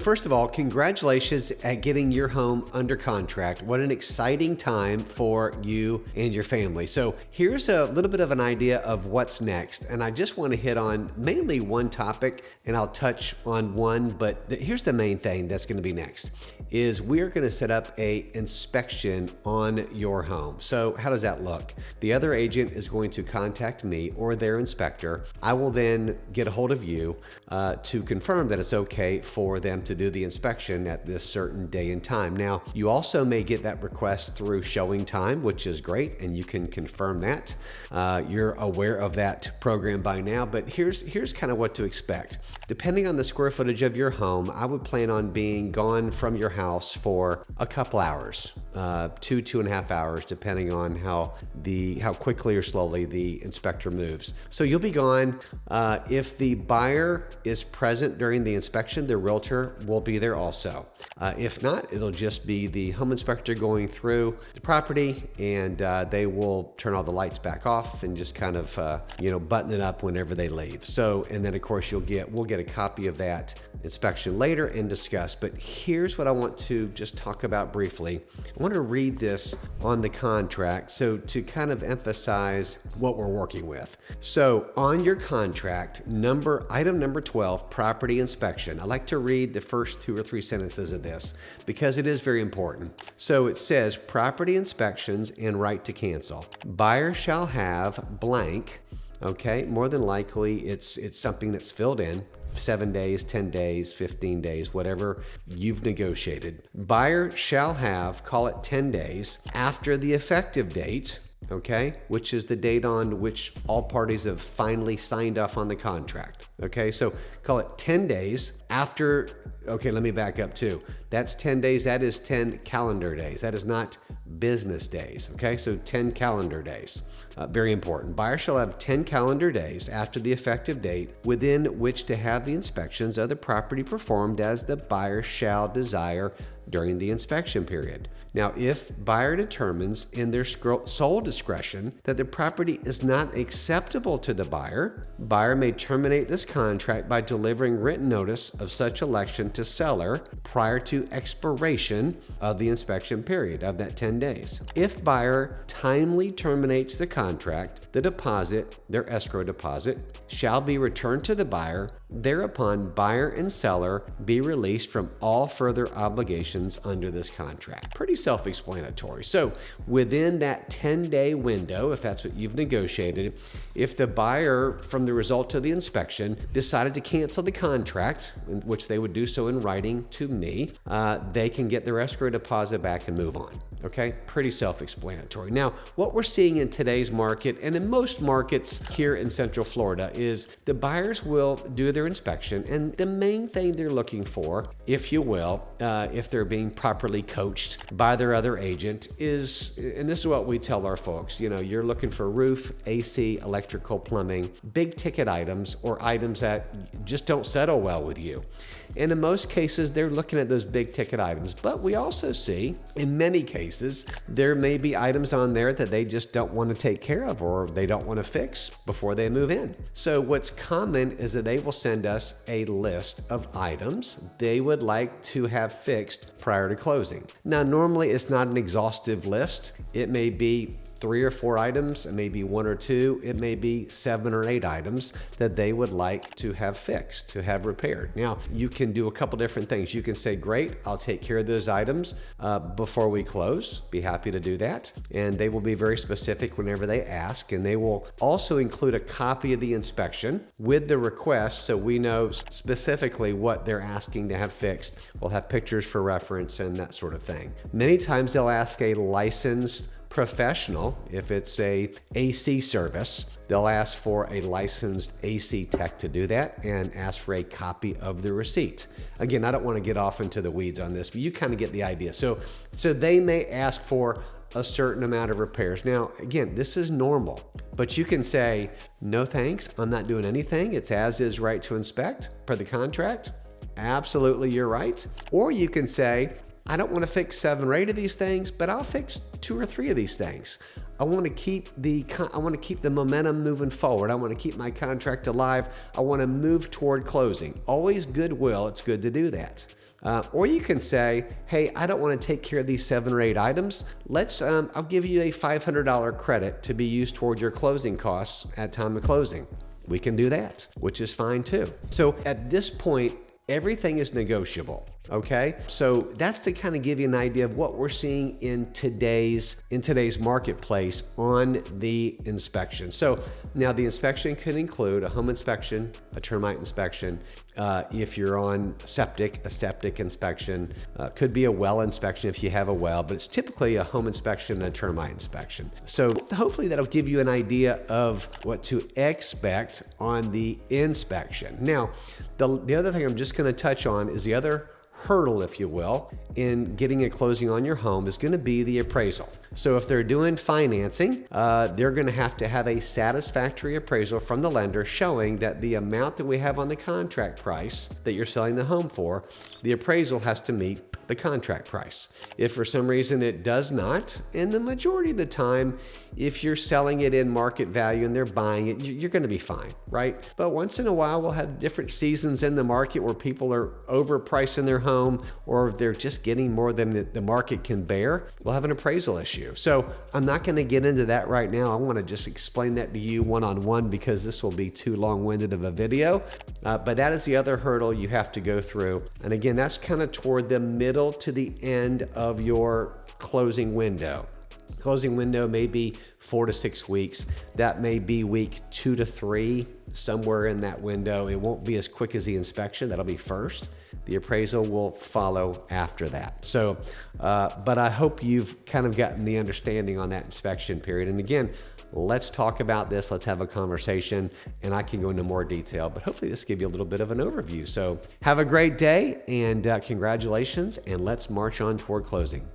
first of all, congratulations at getting your home under contract. What an exciting time for you and your family. So here's a little bit of an idea of what's next. And I just want to hit on mainly one topic, and I'll touch on one, but here's the main thing that's going to be next is we're going to set up a inspection on your home. So how does that look? The other agent is going to contact me or their inspector. I will then get a hold of you to confirm that it's okay for them to do the inspection at this certain day and time. Now, you also may get that request through showing time, which is great, and you can confirm that. You're aware of that program by now, but here's kind of what to expect. Depending on the square footage of your home, I would plan on being gone from your house for a couple hours, 2.5 hours, depending on how quickly or slowly the inspector moves. So you'll be gone. If the buyer is present during the inspection, the realtor will be there also. If not, it'll just be the home inspector going through the property, and they will turn all the lights back off and just kind of button it up whenever they leave. So, and then of course we'll get a copy of that inspection later and discuss. But here's what I want to just talk about briefly. I want to read this on the contract so to kind of emphasize what we're working with. So on your contract, item number 12, property inspection. I like to read the first 2 or 3 sentences of this because it is very important. So it says property inspections and right to cancel. Buyer shall have blank. Okay, more than likely it's something that's filled in. 7 days, 10 days, 15 days, whatever you've negotiated. Buyer shall have, call it 10 days after the effective date, okay, which is the date on which all parties have finally signed off on the contract. Okay, so call it 10 days after. Okay, let me back up too. That's 10 days. That is 10 calendar days. That is not business days. Okay, so 10 calendar days. Very important. Buyer shall have 10 calendar days after the effective date within which to have the inspections of the property performed as the buyer shall desire during the inspection period. Now, if buyer determines in their sole discretion that the property is not acceptable to the buyer may terminate this contract by delivering written notice of such election to seller prior to expiration of the inspection period of that 10 days. If buyer timely terminates the contract, the deposit, their escrow deposit, shall be returned to the buyer. Thereupon, buyer and seller be released from all further obligations under this contract. Pretty self-explanatory. So within that 10-day window, if that's what you've negotiated, if the buyer, from the result of the inspection, decided to cancel the contract, which they would do so in writing to me, they can get their escrow deposit back and move on. Okay, pretty self-explanatory. Now, what we're seeing in today's market and in most markets here in Central Florida is the buyers will do their inspection, and the main thing they're looking for, if you will, if they're being properly coached by their other agent, is, and this is what we tell our folks, you're looking for roof, AC, electrical, plumbing, big ticket items, or items that just don't settle well with you. And in most cases, they're looking at those big ticket items. But we also see, in many cases, there may be items on there that they just don't want to take care of or they don't want to fix before they move in. So what's common is that they will send us a list of items they would like to have fixed prior to closing. Now, normally it's not an exhaustive list. It may be 3 or 4 items, it may be 1 or 2, it may be 7 or 8 items that they would like to have fixed, to have repaired. Now, you can do a couple different things. You can say, great, I'll take care of those items before we close. Be happy to do that. And they will be very specific whenever they ask. And they will also include a copy of the inspection with the request so we know specifically what they're asking to have fixed. We'll have pictures for reference and that sort of thing. Many times they'll ask a licensed professional. If it's a AC service, they'll ask for a licensed AC tech to do that and ask for a copy of the receipt. Again, I don't want to get off into the weeds on this, but you kind of get the idea. So they may ask for a certain amount of repairs. Now, again, this is normal, but you can say, no thanks, I'm not doing anything. It's as is right to inspect per the contract. Absolutely, you're right. Or you can say, I don't want to fix 7 or 8 of these things, but I'll fix 2 or 3 of these things. I want to keep the momentum moving forward. I want to keep my contract alive. I want to move toward closing. Always goodwill. It's good to do that. Or you can say, hey, I don't want to take care of these 7 or 8 items. I'll give you a $500 credit to be used toward your closing costs at time of closing. We can do that, which is fine too. So at this point, everything is negotiable. Okay, so that's to kind of give you an idea of what we're seeing in today's marketplace on the inspection. So now the inspection could include a home inspection, a termite inspection. If you're on septic, a septic inspection, could be a well inspection if you have a well, but it's typically a home inspection and a termite inspection. So hopefully that'll give you an idea of what to expect on the inspection. Now, the other thing I'm just going to touch on is the other hurdle, if you will, in getting a closing on your home is going to be the appraisal. So if they're doing financing, they're going to have a satisfactory appraisal from the lender showing that the amount that we have on the contract price that you're selling the home for, the appraisal has to meet the contract price. If for some reason it does not, and the majority of the time, if you're selling it in market value and they're buying it, you're going to be fine, right? But once in a while, we'll have different seasons in the market where people are overpricing their home or they're just getting more than the market can bear. We'll have an appraisal issue. So I'm not going to get into that right now. I want to just explain that to you one-on-one because this will be too long-winded of a video. But that is the other hurdle you have to go through. And again, that's kind of toward the middle to the end of your closing window. Closing window may be 4 to 6 weeks. That may be week 2 to 3, somewhere in that window. It won't be as quick as the inspection. That'll be first. The appraisal will follow after that. So, but I hope you've kind of gotten the understanding on that inspection period. And again, let's talk about this. Let's have a conversation and I can go into more detail, but hopefully this gives you a little bit of an overview. So have a great day and congratulations, and let's march on toward closing.